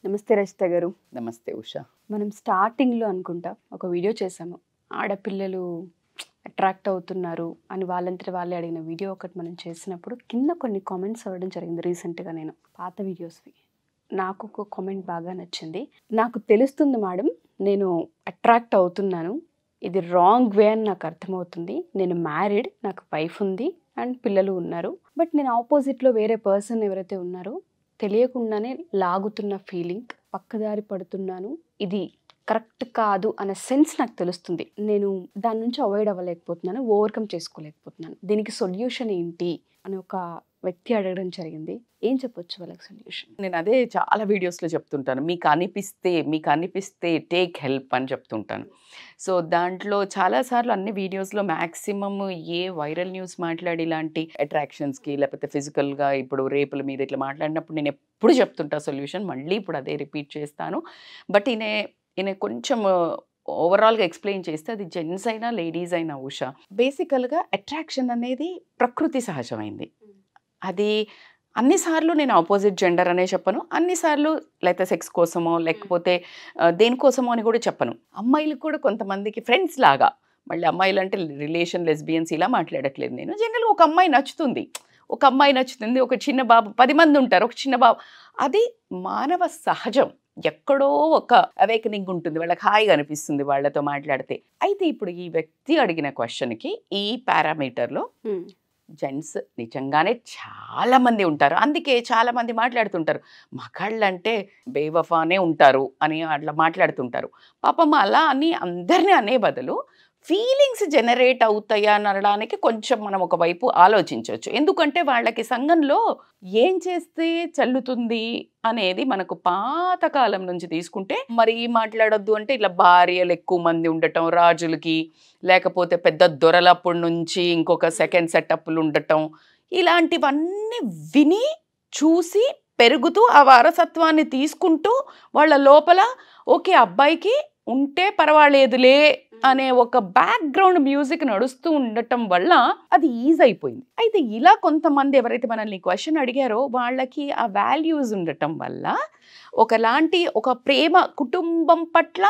నమస్తే రచిత గారు. నమస్తే ఉషా. మనం స్టార్టింగ్లో అనుకుంటా ఒక వీడియో చేసాము, ఆడపిల్లలు అట్రాక్ట్ అవుతున్నారు అని వాళ్ళంతట వాళ్ళే అడిగిన వీడియో ఒకటి మనం చేసినప్పుడు కింద కొన్ని కామెంట్స్ అవ్వడం జరిగింది. రీసెంట్గా నేను పాత వీడియోస్వి నాకు ఒక కామెంట్ బాగా నచ్చింది. నాకు తెలుస్తుంది మేడం, నేను అట్రాక్ట్ అవుతున్నాను, ఇది రాంగ్ వే అని నాకు అర్థమవుతుంది. నేను మ్యారీడ్, నాకు వైఫ్ ఉంది అండ్ పిల్లలు ఉన్నారు. బట్ నేను ఆపోజిట్లో వేరే పర్సన్ ఎవరైతే ఉన్నారో తెలియకుండానే లాగుతున్న ఫీలింగ్, పక్కదారి పడుతున్నాను, ఇది కరెక్ట్ కాదు అనే సెన్స్ నాకు తెలుస్తుంది. నేను దాని నుంచి అవాయిడ్ అవ్వలేకపోతున్నాను, ఓవర్కమ్ చేసుకోలేకపోతున్నాను. దీనికి సొల్యూషన్ ఏంటి అని ఒక వ్యక్తి అడగడం జరిగింది. ఏం చెప్పొచ్చు వాళ్ళకి సొల్యూషన్? నేను అదే చాలా వీడియోస్లో చెప్తుంటాను, మీకు అనిపిస్తే టేక్ హెల్ప్ అని చెప్తుంటాను. సో దాంట్లో చాలాసార్లు అన్ని వీడియోస్లో మ్యాక్సిమమ్ ఏ వైరల్ న్యూస్ మాట్లాడి ఇలాంటి అట్రాక్షన్స్కి లేకపోతే ఫిజికల్గా ఇప్పుడు రేపుల మీద ఇట్లా మాట్లాడినప్పుడు నేను ఎప్పుడు చెప్తుంటా సొల్యూషన్. మళ్ళీ ఇప్పుడు అదే రిపీట్ చేస్తాను. బట్ ఈయన కొంచెం ఓవరాల్గా ఎక్స్ప్లెయిన్ చేస్తే అది జెంట్స్ అయినా లేడీస్ అయినా ఉషా, బేసికల్గా అట్రాక్షన్ అనేది ప్రకృతి సహజమైంది. అది అన్నిసార్లు నేను ఆపోజిట్ జెండర్ అనే చెప్పను, అన్నిసార్లు లేకపోతే సెక్స్ కోసమో లేకపోతే దేనికోసమో అని కూడా చెప్పను. అమ్మాయిలు కూడా కొంతమందికి ఫ్రెండ్స్ లాగా, మళ్ళీ అమ్మాయిలు అంటే రిలేషన్ లెస్బియన్స్ ఇలా మాట్లాడట్లేదు నేను. జనరల్గా ఒక అమ్మాయి నచ్చుతుంది, ఒక చిన్న బాబు, 10 మంది ఉంటారు, ఒక చిన్న బాబు, అది మానవ సహజం. ఎక్కడో ఒక అవేకనింగ్ ఉంటుంది, వాళ్ళకి హాయిగా అనిపిస్తుంది వాళ్ళతో మాట్లాడితే. అయితే ఇప్పుడు ఈ వ్యక్తి అడిగిన క్వశ్చన్కి ఈ పారామీటర్లో జెంట్స్ నిజంగానే చాలామంది ఉంటారు. అందుకే చాలామంది మాట్లాడుతుంటారు, మగాళ్ళంటే బేవఫానే ఉంటారు అని అట్లా మాట్లాడుతుంటారు. పాపం అలా అని అందరినీ అనే బదులు ఫీలింగ్స్ జనరేట్ అవుతాయా అని అనడానికి కొంచెం మనం ఒకవైపు ఆలోచించవచ్చు. ఎందుకంటే వాళ్ళకి సంఘంలో ఏం చేస్తే చల్లుతుంది అనేది మనకు పాతకాలం నుంచి తీసుకుంటే, మరి మాట్లాడొద్దు అంటే ఇట్లా భార్యలు ఎక్కువ మంది ఉండటం రాజులకి, లేకపోతే పెద్ద దొరలప్పటి నుంచి ఇంకొక సెకండ్ సెటప్లు ఉండటం, ఇలాంటివన్నీ విని చూసి పెరుగుతూ ఆ వారసత్వాన్ని తీసుకుంటూ వాళ్ళ లోపల ఓకే అబ్బాయికి ఉంటే పర్వాలేదులే అనే ఒక బ్యాక్గ్రౌండ్ మ్యూజిక్ నడుస్తూ ఉండటం వల్ల అది ఈజీ అయిపోయింది. అయితే ఇలా కొంతమంది ఎవరైతే మనల్ని క్వశ్చన్ అడిగారో వాళ్ళకి ఆ వాల్యూస్ ఉండటం వల్ల ఒకలాంటి ఒక ప్రేమ కుటుంబం పట్ల,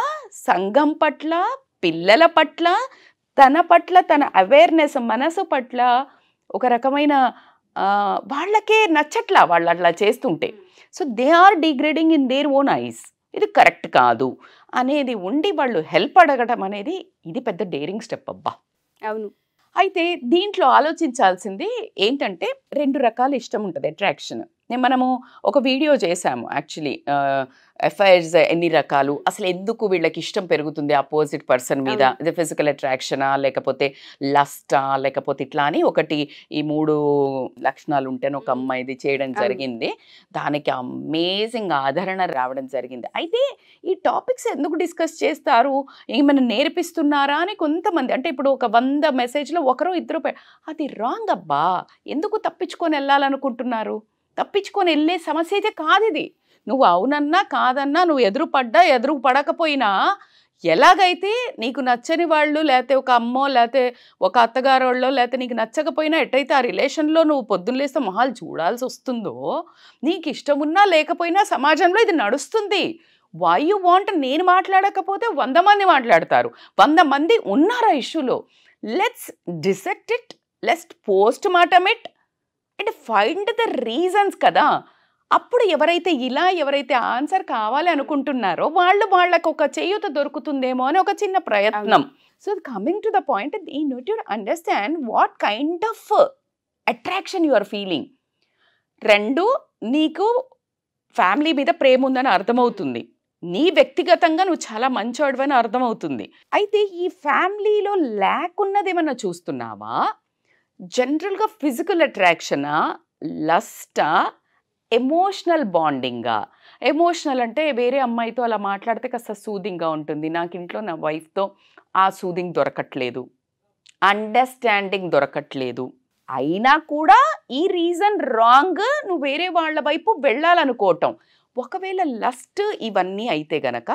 సంఘం పట్ల, పిల్లల పట్ల, తన అవేర్నెస్ మనసు పట్ల ఒక రకమైన వాళ్ళకే నచ్చట్లా వాళ్ళు అట్లా చేస్తుంటే. So they are degrading in their own eyes. ఇది కరెక్ట్ కాదు అనేది ఉండి వాళ్ళు హెల్ప్ అడగడం అనేది ఇది పెద్ద డేరింగ్ స్టెప్ అబ్బా. అవును. అయితే దీంట్లో ఆలోచించాల్సింది ఏంటంటే 2 రకాల ఇష్టం ఉంటుంది అట్రాక్షన్. మనము ఒక వీడియో చేసాము యాక్చువల్లీ, ఎఫ్ఐఆర్స్ ఎన్ని రకాలు, అసలు ఎందుకు వీళ్ళకి ఇష్టం పెరుగుతుంది అపోజిట్ పర్సన్ మీద, ఇది ఫిజికల్ అట్రాక్షనా లేకపోతే లస్టా లేకపోతే ఇట్లా అని ఒకటి ఈ 3 లక్షణాలు ఉంటేనే ఒక అమ్మాయిది చేయడం జరిగింది. దానికి అమేజింగ్ ఆదరణ రావడం జరిగింది. అయితే ఈ టాపిక్స్ ఎందుకు డిస్కస్ చేస్తారు, ఏమైనా నేర్పిస్తున్నారా అని కొంతమంది, అంటే ఇప్పుడు ఒక 100 మెసేజ్లో ఒకరు ఇద్దరు, అది రాంగ్ అబ్బా. ఎందుకు తప్పించుకొని వెళ్ళాలనుకుంటున్నారు? తప్పించుకొని వెళ్ళే సమస్య అయితే కాదు ఇది. నువ్వు అవునన్నా కాదన్నా, నువ్వు ఎదురు పడకపోయినా, ఎలాగైతే నీకు నచ్చని వాళ్ళు లేకపోతే ఒక అమ్మో లేకపోతే ఒక అత్తగారోళ్ళో లేకపోతే నీకు నచ్చకపోయినా ఎట్టయితే ఆ రిలేషన్లో నువ్వు పొద్దున్న లేస్తే మొహాలు చూడాల్సి వస్తుందో, నీకు ఇష్టం ఉన్నా లేకపోయినా సమాజంలో ఇది నడుస్తుంది. వై యు వాంట్, నేను మాట్లాడకపోతే 100 మంది మాట్లాడతారు, 100 మంది ఉన్నారు ఆ ఇష్యూలో. Let's dissect it, let's post mortem it and find the reasons కదా. అప్పుడు ఎవరైతే ఆన్సర్ కావాలి అనుకుంటున్నారో వాళ్ళకు ఒక చేయూత దొరుకుతుందేమో అని ఒక చిన్న ప్రయత్నం. So coming to the point, you need to understand what kind of attraction you are feeling. 2, నీకు ఫ్యామిలీ మీద ప్రేమ ఉందని అర్థమవుతుంది, నీ వ్యక్తిగతంగా నువ్వు చాలా మంచోడివి అని అర్థమవుతుంది. అయితే ఈ ఫ్యామిలీలో ల్యాక్ ఉన్నది ఏమన్నా చూస్తున్నావా? జనరల్గా ఫిజికల్ అట్రాక్షనా, లస్టా, ఎమోషనల్ బాండింగా? ఎమోషనల్ అంటే వేరే అమ్మాయితో అలా మాట్లాడితే కాస్త సూదింగ్గా ఉంటుంది, నాకు ఇంట్లో నా వైఫ్తో ఆ సూదింగ్ దొరకట్లేదు, అండర్స్టాండింగ్ దొరకట్లేదు, అయినా కూడా ఈ రీజన్ రాంగ్, నువ్వు వేరే వాళ్ళ వైపు వెళ్ళాలనుకోవటం. ఒకవేళ లస్ట్ ఇవన్నీ అయితే గనక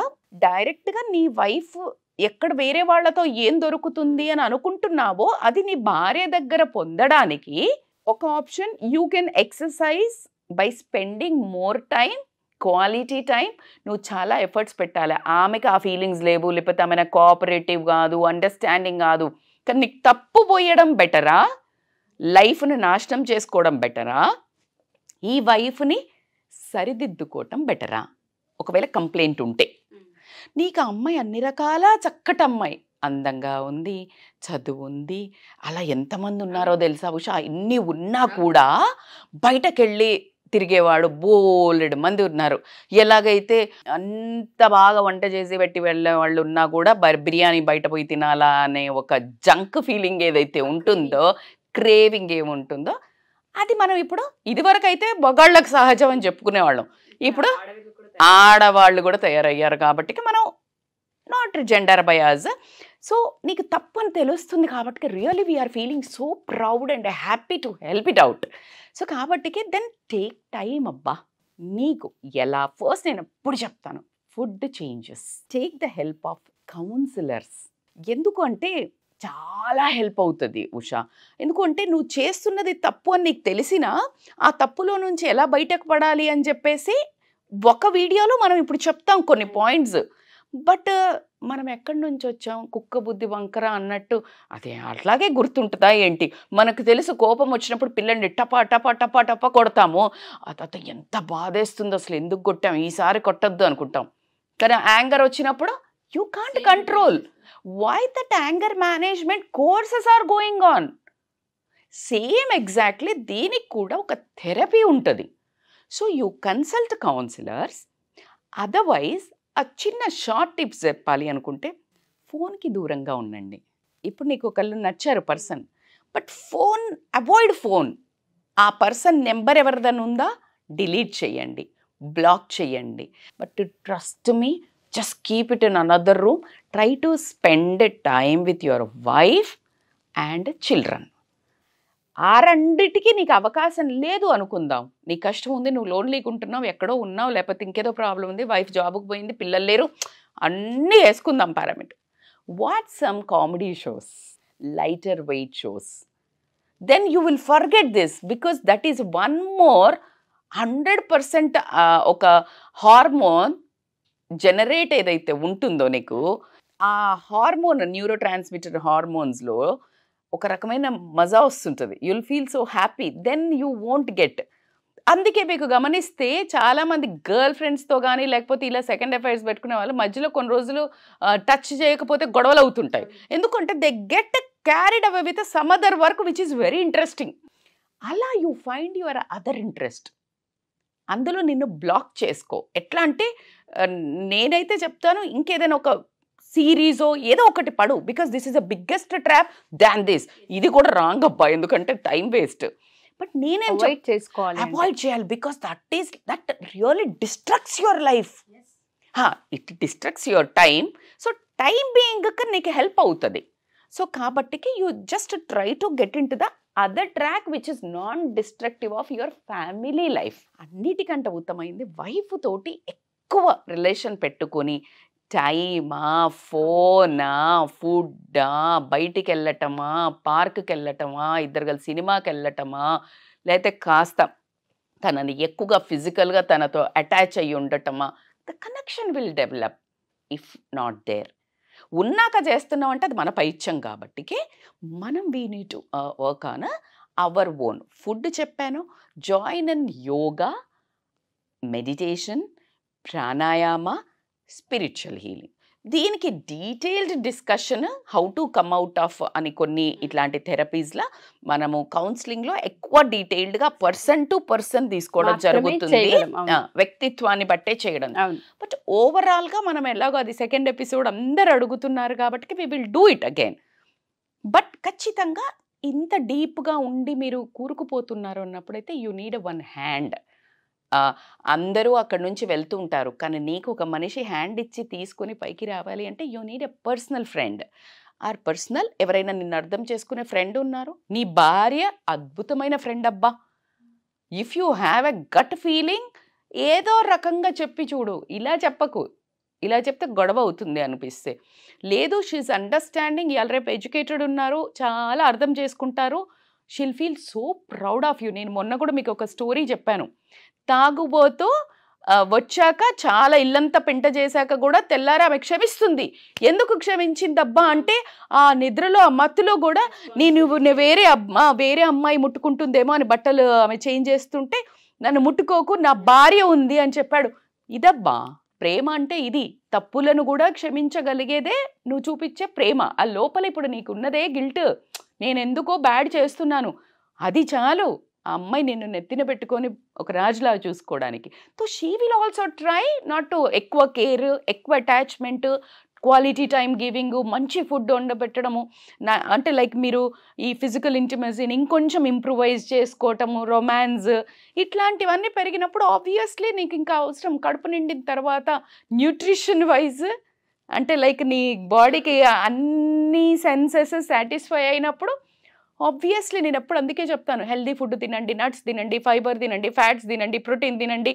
డైరెక్ట్గా నీ వైఫ్ ఎక్కడ వేరే వాళ్ళతో ఏం దొరుకుతుంది అని అనుకుంటున్నావో అది నీ భార్య దగ్గర పొందడానికి ఒక option, you can exercise by spending more time quality time నువ్వు చాలా ఎఫర్ట్స్ పెట్టాలి. ఆమెకి ఆ ఫీలింగ్స్ లేవు, లేకపోతే ఆమె కోఆపరేటివ్ కాదు, అండర్స్టాండింగ్ కాదు, కానీ నీకు తప్పు పోయడం బెటరా, లైఫ్ని నాశనం చేసుకోవడం బెటరా, ఈ వైఫ్ని సరిదిద్దుకోవటం బెటరా? ఒకవేళ కంప్లైంట్ ఉంటే నీకు ఆ అమ్మాయి అన్ని రకాల చక్కటి అమ్మాయి, అందంగా ఉంది, చదువు ఉంది, అలా ఎంతమంది ఉన్నారో తెలుసా ఉషా? ఇన్ని ఉన్నా కూడా బయటకెళ్ళి తిరిగేవాడు బోలెడు మంది ఉన్నారు. ఎలాగైతే అంత బాగా వంట చేసి పెట్టి వెళ్ళే వాళ్ళు ఉన్నా కూడా బిర్యానీ బయట పోయి తినాలా అనే ఒక జంక్ ఫీలింగ్ ఏదైతే ఉంటుందో, క్రేవింగ్ ఏముంటుందో, అది మనం ఇప్పుడు ఇదివరకు అయితే మగాళ్ళకు సహజం అని చెప్పుకునేవాళ్ళం. ఇప్పుడు ఆడవాళ్ళు కూడా తయారయ్యారు కాబట్టి మనం నాట్ జెండర్ బయాస్. సో నీకు తప్పు అని తెలుస్తుంది కాబట్టి really we're feeling so proud and happy to help it out. So కాబట్టి దెన్ టేక్ టైం అబ్బా. నీకు ఎలా ఫస్ట్ నేను ఎప్పుడు చెప్తాను, food changes, take the help of counsellors. ఎందుకు అంటే చాలా హెల్ప్ అవుతుంది ఉషా. ఎందుకంటే నువ్వు చేస్తున్నది తప్పు అని నీకు తెలిసినా ఆ తప్పులో నుంచి ఎలా బయటకు పడాలి అని చెప్పేసి ఒక వీడియోలో మనం ఇప్పుడు చెప్తాం కొన్ని పాయింట్స్. బట్ మనం ఎక్కడి నుంచి వచ్చాం, కుక్క బుద్ధి వంకర అన్నట్టు అదే అట్లాగే గుర్తుంటుందా ఏంటి? మనకు తెలుసు కోపం వచ్చినప్పుడు పిల్లల్ని టపా టపా టపా టపా కొడతాము, అత ఎంత బాధేస్తుందో, అసలు ఎందుకు కొట్టాం, ఈసారి కొట్టద్దు అనుకుంటాం. కానీ యాంగర్ వచ్చినప్పుడు you can't control. Why that anger management courses are going on. Same exactly దీనికి కూడా ఒక థెరపీ ఉంటుంది. So you consult counsellors. Otherwise ఆ చిన్న షార్ట్ టిప్స్ చెప్పాలి అనుకుంటే ఫోన్కి దూరంగా ఉండండి. ఇప్పుడు నీకు ఒకళ్ళు నచ్చారు person, but phone avoid phone. ఆ పర్సన్ నెంబర్ ఎవరిదని ఉందా డిలీట్ చేయండి, బ్లాక్ చేయండి. But trust me, just keep it in another room. Try to spend time with your wife and children. ఆ రెండిటికి నీకు అవకాశం లేదు అనుకుందాం. నీకు కష్టం ఉంది, నువ్వు లోన్ లేకుంటున్నావు, ఎక్కడో ఉన్నావు, లేకపోతే ఇంకేదో ప్రాబ్లం ఉంది, వైఫ్ జాబ్కి పోయింది, పిల్లలు లేరు, అన్నీ వేసుకుందాం parameter. What some comedy shows, lighter weight shows, then you will forget this. Because that is one more 100% ఒక హార్మోన్ జనరేట్ ఏదైతే ఉంటుందో నీకు, ఆ హార్మోన్ న్యూరో ట్రాన్స్మిటర్ హార్మోన్స్లో ఒక రకమైన మజా వస్తుంటుంది. You'll feel so happy, then you won't get. అందుకే మీకు గమనిస్తే చాలామంది గర్ల్ ఫ్రెండ్స్తో కానీ లేకపోతే ఇలా సెకండ్ అఫైర్స్ పెట్టుకునే వాళ్ళు మధ్యలో కొన్ని రోజులు టచ్ చేయకపోతే గొడవలు అవుతుంటాయి. ఎందుకంటే they get carried away with some other work which is very interesting. అలా you find your other interest, అందులో నిన్ను బ్లాక్ చేసుకో. ఎట్లా అంటే నేనైతే చెప్తాను, ఇంకేదైనా ఒక సిరీజో ఏదో ఒకటి పడు. Because this is the biggest trap than this. ఇది కూడా రాంగ్ అబ్బా, ఎందుకంటే టైం వేస్ట్. బట్ నేనేం అవాయిడ్ చేయాలి, because that really destructs your life. It destructs your time. So time being నీకు హెల్ప్ అవుతుంది. సో కాబట్టికి you just try to get in to the other track which is non destructive of your family life. అన్నిటికంటే ఉత్తమైంది wife తోటి ఎక్కువ relation పెట్టుకొని టైమా, ఫోనా, ఫుడ్డా, బయటికి వెళ్ళటమా, పార్క్కి వెళ్ళటమా, ఇద్దరు కలిసి సినిమాకి వెళ్ళటమా, లేకపోతే కాస్త తనని ఎక్కువగా ఫిజికల్గా తనతో అటాచ్ అయ్యి ఉండటమా, the connection will develop. If not there, ఉన్నాక చేస్తున్నాం అంటే అది మన పైత్యం కాబట్టికి మనం we need to work on our own. Food చెప్పాను, join in yoga, meditation, pranayama, spiritual healing. దీనికి detailed discussion how to come out of అని కొన్ని ఇట్లాంటి థెరపీస్లో మనము కౌన్సిలింగ్లో ఎక్కువ డీటెయిల్డ్గా పర్సన్ టు పర్సన్ తీసుకోవడం జరుగుతుంది, వ్యక్తిత్వాన్ని బట్టే చేయడం. బట్ ఓవరాల్గా మనం ఎలాగో అది సెకండ్ ఎపిసోడ్ అందరు అడుగుతున్నారు కాబట్టి we will do it again. But ఖచ్చితంగా ఇంత డీప్గా ఉండి మీరు కూరుకుపోతున్నారు అన్నప్పుడైతే యూ నీడ్ వన్ హ్యాండ్. అందరూ అక్కడ నుంచి వెళ్తూ ఉంటారు, కానీ నీకు ఒక మనిషి హ్యాండ్ ఇచ్చి తీసుకుని పైకి రావాలి అంటే you need a personal friend. Or personal ఎవరైనా నిన్ను అర్థం చేసుకునే ఫ్రెండ్ ఉన్నారు. నీ భార్య అద్భుతమైన ఫ్రెండ్ అబ్బా. If you have a gut feeling, ఏదో రకంగా చెప్పి చూడు, ఇలా చెప్పకు, ఇలా చెప్తే గొడవ అవుతుంది అనిపిస్తే. లేదు, షీఈస్ అండర్స్టాండింగ్, ఇవాళ రేపు ఎడ్యుకేటెడ్ ఉన్నారు, చాలా అర్థం చేసుకుంటారు, she'll feel so proud of you. నేను మొన్న కూడా మీకు ఒక స్టోరీ చెప్పాను. తాగుబోతూ వచ్చాక చాలా ఇల్లంతా పెంట చేశాక కూడా తెల్లారి ఆమె క్షమిస్తుంది. ఎందుకు క్షమించిందబ్బా అంటే ఆ నిద్రలో ఆ మత్తులో కూడా నువ్వు వేరే అమ్మాయి ముట్టుకుంటుందేమో అని బట్టలు ఆమె చేంజ్ చేస్తుంటే నన్ను ముట్టుకోకు, నా భార్య ఉంది అని చెప్పాడు. ఇదబ్బా ప్రేమ అంటే, ఇది తప్పులను కూడా క్షమించగలిగేదే నువ్వు చూపించే ప్రేమ. ఆ లోపల ఇప్పుడు నీకున్నదే గిల్ట్, నేను ఎందుకో బ్యాడ్ చేస్తున్నాను, అది చాలు ఆ అమ్మాయి నిన్ను నెత్తిన పెట్టుకొని ఒక రాజులా చూసుకోవడానికి. So she will also try not to ఎక్కువ కేర్, ఎక్కువ అటాచ్మెంట్, క్వాలిటీ టైం గివింగ్, మంచి ఫుడ్ వండబెట్టడము, అంటే లైక్ మీరు ఈ ఫిజికల్ ఇంటిమసీని ఇంకొంచెం ఇంప్రూవైజ్ చేసుకోవటము, రొమాన్స్, ఇట్లాంటివన్నీ పెరిగినప్పుడు ఆబ్వియస్లీ నీకు ఇంకా అవసరం. కడుపు నిండిన తర్వాత న్యూట్రిషన్ వైజ్ అంటే లైక్ నీ బాడీకి అన్ని సెన్సెస్ సాటిస్ఫై అయినప్పుడు ఆబ్వియస్లీ నేను ఎప్పుడు అందుకే చెప్తాను, హెల్దీ ఫుడ్ తినండి, నట్స్ తినండి, ఫైబర్ తినండి, ఫ్యాట్స్ తినండి, ప్రోటీన్ తినండి.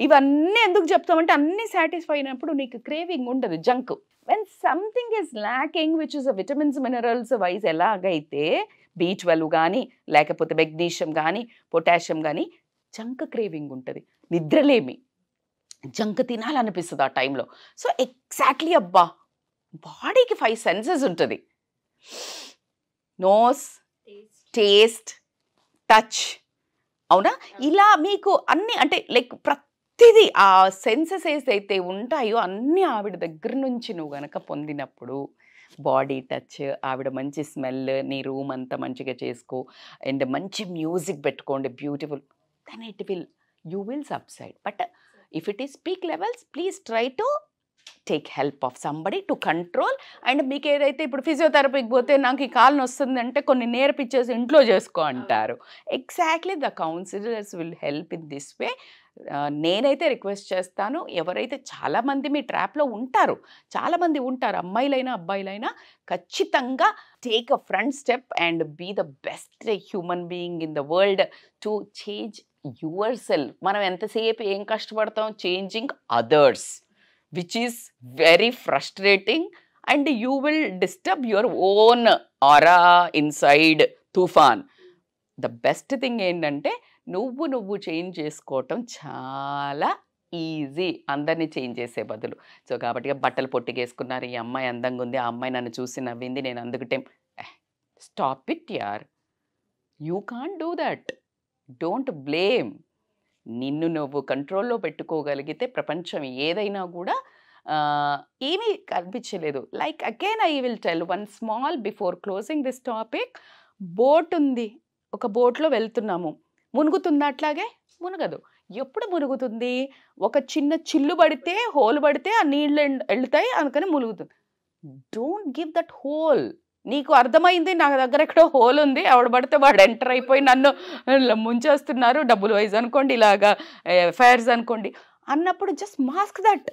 ఇవన్నీ ఎందుకు చెప్తామంటే అన్నీ సాటిస్ఫై అయినప్పుడు నీకు క్రేవింగ్ ఉండదు junk. When something is lacking which is vitamins minerals wise ఎలాగైతే B12 కానీ లేకపోతే మెగ్నీషియం కానీ పొటాషియం కానీ జంక్ క్రేవింగ్ ఉంటుంది, నిద్రలేమి, జంక్ తినాలనిపిస్తుంది ఆ టైంలో. సో ఎగ్జాక్ట్లీ అబ్బా బాడీకి 5 సెన్సెస్ ఉంటుంది, నోస్, టేస్ట్, టచ్, అవునా? ఇలా మీకు అన్ని అంటే లైక్ ప్రతిదీ ఆ సెన్సెస్ ఏదైతే ఉంటాయో అన్నీ ఆవిడ దగ్గర నుంచి నువ్వు గనక పొందినప్పుడు, బాడీ టచ్, ఆవిడ మంచి స్మెల్, నీ రూమ్ అంతా మంచిగా చేసుకో అండ్ మంచి మ్యూజిక్ పెట్టుకోండి beautiful, then you will subside. But if it is peak levels please try to take help of somebody to control. And మీకు ఏదైతే ఇప్పుడు ఫిజియోథెరపీకి పోతే నాకు ఈ కాలు వస్తుంది అంటే కొన్ని నేర్పించేసి ఇంట్లో చేసుకో అంటారు. Exactly the counsellors will help in this way. నేనైతే రిక్వెస్ట్ చేస్తాను, ఎవరైతే చాలామంది మీ ట్రాప్లో ఉంటారు, చాలామంది ఉంటారు, అమ్మాయిలైనా అబ్బాయిలైనా, ఖచ్చితంగా take a front step and be the best human being in the world to change yourself. మనం ఎంతసేపు ఏం కష్టపడతాం changing others, which is very frustrating and you will disturb your own aura inside tufan. The best thing ఏంటంటే నువ్వు change చేసుకోవటం చాలా easy అందరినీ change చేసే బదులు. సో కాబట్టి బట్టలు పొట్టికేసుకున్నారు, ఈ అమ్మాయి అందంగా ఉంది, ఆ అమ్మాయి నన్ను చూసి నవ్వింది, నేను అందుకటే స్టాప్ ఇట్ యార్, you can't do that, don't blame. నిన్ను నువ్వు కంట్రోల్లో పెట్టుకోగలిగితే ప్రపంచం ఏదైనా కూడా ఏమీ కనిపించలేదు. Like again I will tell one small before closing this topic. Boat ఉంది, ఒక బోట్లో వెళ్తున్నాము, మునుగుతుంది అట్లాగే? మునగదు. ఎప్పుడు మునుగుతుంది? ఒక చిన్న చిల్లు పడితే, హోల్ పడితే ఆ నీళ్ళు వెళ్తాయి, అందుకని మునుగుతుంది. Don't give that hole. నీకు అర్థమైంది నా దగ్గర ఎక్కడో హోల్ ఉంది, ఆవిడ పడితే వాడు ఎంటర్ అయిపోయి నన్ను ముంచేస్తున్నారు, డబ్బులు వైజ్ అనుకోండి, ఇలాగా ఫైర్స్ అనుకోండి అన్నప్పుడు జస్ట్ మాస్క్ దట్.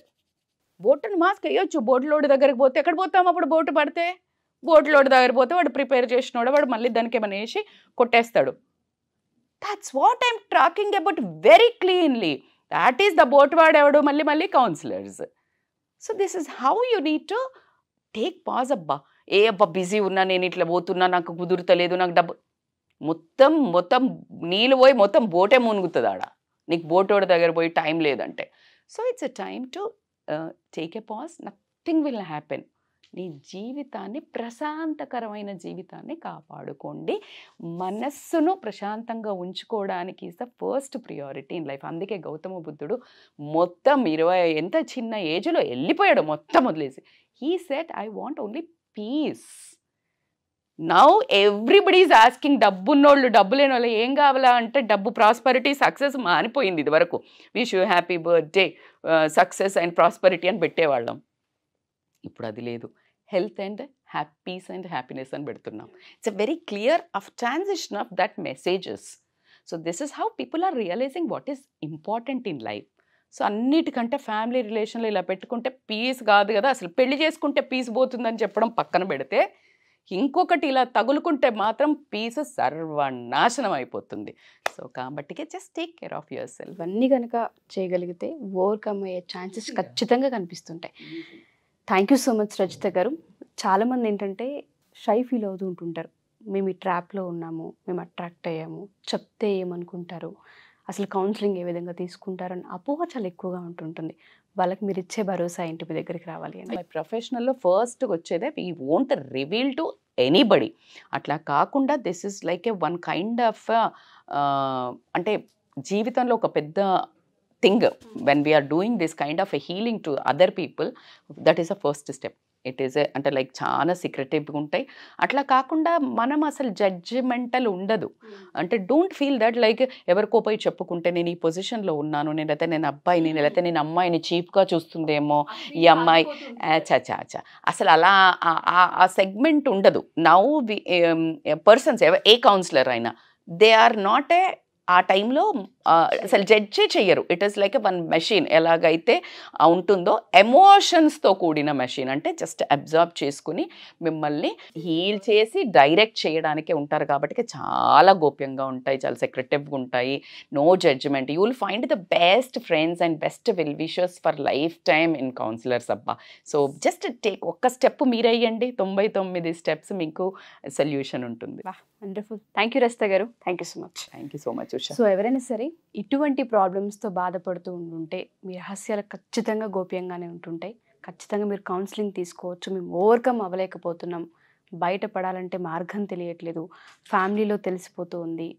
బోటుని మాస్క్ వేయొచ్చు. బోట్ లోడ్ దగ్గరికి పోతే ఎక్కడ పోతాం అప్పుడు? బోటు పడితే బోట్ లోడ్ దగ్గర పోతే వాడు ప్రిపేర్ చేసినోడు వాడు మళ్ళీ దానికి ఏమైనా వేసి కొట్టేస్తాడు. That's what I'm talking about very cleanly. That is the boat వాడేవాడు మళ్ళీ counsellors. So this is how you need to take pause. అబ్బా అబ్బా బిజీ ఉన్నా, నేను ఇట్లా పోతున్నా, నాకు కుదురుతలేదు, నాకు డబ్బు, మొత్తం నీళ్ళు పోయి మొత్తం బోటే మునుగుతుంది ఆడ, నీకు బోటోడి దగ్గర పోయి టైం లేదంటే. So it's a time to take a pause, nothing will happen. నీ జీవితాన్ని, ప్రశాంతకరమైన జీవితాన్ని కాపాడుకోండి. మనస్సును ప్రశాంతంగా ఉంచుకోవడానికి is the first priority in life. అందుకే గౌతమ బుద్ధుడు మొత్తం 20 ఎంత చిన్న ఏజ్లో వెళ్ళిపోయాడు మొత్తం వదిలేసి. He said I want only peace. Now everybody is asking, డబ్బున్నోళ్ళు డబ్బు లేని వాళ్ళు ఏం కావాలా అంటే డబ్బు, ప్రాస్పరిటీ, సక్సెస్ మానిపోయింది. ఇది వరకు wish you happy birthday, success and prosperity అని పెట్టేవాళ్ళం. ఇప్పుడు అది లేదు, health and peace and happiness అని పెడుతున్నాం. It's a very clear of transition of that messages. So this is how people are realising what is important in life. So అన్నిటికంటే family రిలేషన్లో ఇలా పెట్టుకుంటే పీస్ కాదు కదా, అసలు పెళ్లి చేసుకుంటే పీస్ పోతుందని చెప్పడం పక్కన పెడితే, ఇంకొకటి ఇలా తగులుకుంటే మాత్రం పీస్ సర్వనాశనం అయిపోతుంది. సో కాబట్టి just take care of your self. ఇవన్నీ కనుక చేయగలిగితే ఓవర్కమ్ అయ్యే ఛాన్సెస్ ఖచ్చితంగా కనిపిస్తుంటాయి. Thank you so much Rajitha గారు. చాలామంది ఏంటంటే షై ఫీల్ అవుతూ ఉంటుంటారు, మేము ఈ ట్రాప్లో ఉన్నాము, మేము అట్రాక్ట్ అయ్యాము, చెప్తే ఏమనుకుంటారు, అసలు కౌన్సిలింగ్ ఏ విధంగా తీసుకుంటారని అపోహ చాలా ఎక్కువగా ఉంటుంటుంది. వాళ్ళకి మీరు ఇచ్చే భరోసా ఏంటి మీ దగ్గరికి రావాలి అని? మై ప్రొఫెషనల్లో ఫస్ట్ వచ్చేదే we won't reveal to anybody. అట్లా కాకుండా this is like a one kind of అంటే జీవితంలో ఒక పెద్ద thing. When we're doing this kind of a healing to other people, that is a first step. It is అంటే like చాలా సీక్రెటివ్గా ఉంటాయి. అట్లా కాకుండా మనం అసలు జడ్జిమెంటల్ ఉండదు. అంటే డోంట్ ఫీల్ దట్ లైక్ ఎవరికో పోయి చెప్పుకుంటే నేను ఈ పొజిషన్లో ఉన్నాను, నేనైతే నేను అబ్బాయిని లేకపోతే నేను అమ్మాయిని చీప్గా చూస్తుందేమో ఈ అమ్మాయి, చా అసలు అలా ఆ సెగ్మెంట్ ఉండదు. నౌ పర్సన్స్ ఏ కౌన్సిలర్ అయినా దే ఆర్ నాట్ ఏ ఆ టైంలో అసలు జడ్జే చెయ్యరు. It is like a one machine. ఎలాగైతే ఉంటుందో ఎమోషన్స్తో కూడిన మెషిన్, అంటే జస్ట్ అబ్జర్వ్ చేసుకుని మిమ్మల్ని హీల్ చేసి డైరెక్ట్ చేయడానికే ఉంటారు. కాబట్టి చాలా గోప్యంగా ఉంటాయి, చాలా సెక్రెటివ్గా ఉంటాయి. No judgement. You will find the best friends and best well wishers for life time in counsellors అబ్బా. సో జస్ట్ టేక్ ఒక్క స్టెప్ మీరయ్యండి, 99 స్టెప్స్ మీకు సొల్యూషన్ ఉంటుంది. Wonderful. Thank you Rajitha garu. Thank you so much. Thank you so much Usha. So ఎవరైనా సరే ఇటువంటి ప్రాబ్లమ్స్తో బాధపడుతూ ఉంటుంటే మీ రహస్యాలు ఖచ్చితంగా గోప్యంగానే ఉంటుంటాయి. ఖచ్చితంగా మీరు కౌన్సిలింగ్ తీసుకోవచ్చు. మేము ఓవర్కమ్ అవ్వలేకపోతున్నాం, బయటపడాలంటే మార్గం తెలియట్లేదు, ఫ్యామిలీలో తెలిసిపోతూ ఉంది,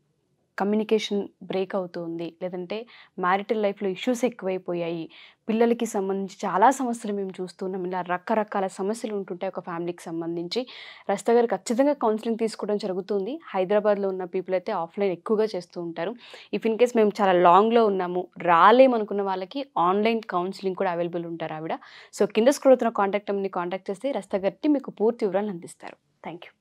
కమ్యూనికేషన్ బ్రేక్ అవుతూ ఉంది, లేదంటే మ్యారిటల్ లైఫ్లో ఇష్యూస్ ఎక్కువైపోయాయి, పిల్లలకి సంబంధించి చాలా సమస్యలు మేము చూస్తున్నాం, ఇలా రకరకాల సమస్యలు ఉంటుంటాయి ఒక ఫ్యామిలీకి సంబంధించి. రజిత గారు ఖచ్చితంగా కౌన్సిలింగ్ తీసుకోవడం జరుగుతుంది. హైదరాబాద్లో ఉన్న పీపుల్ అయితే ఆఫ్లైన్ ఎక్కువగా చేస్తూ ఉంటారు. ఇఫ్ ఇన్ కేస్ మేము చాలా లాంగ్లో ఉన్నాము, రాలేమనుకున్న వాళ్ళకి ఆన్లైన్ కౌన్సిలింగ్ కూడా అవైలబుల్ ఉంటారు ఆవిడ. సో కింద స్క్రోల్ అవుతున్న కాంటాక్ట్ నెంబర్ని కాంటాక్ట్ చేస్తే రజిత గారికి మీకు పూర్తి వివరాలు అందిస్తారు. Thank you.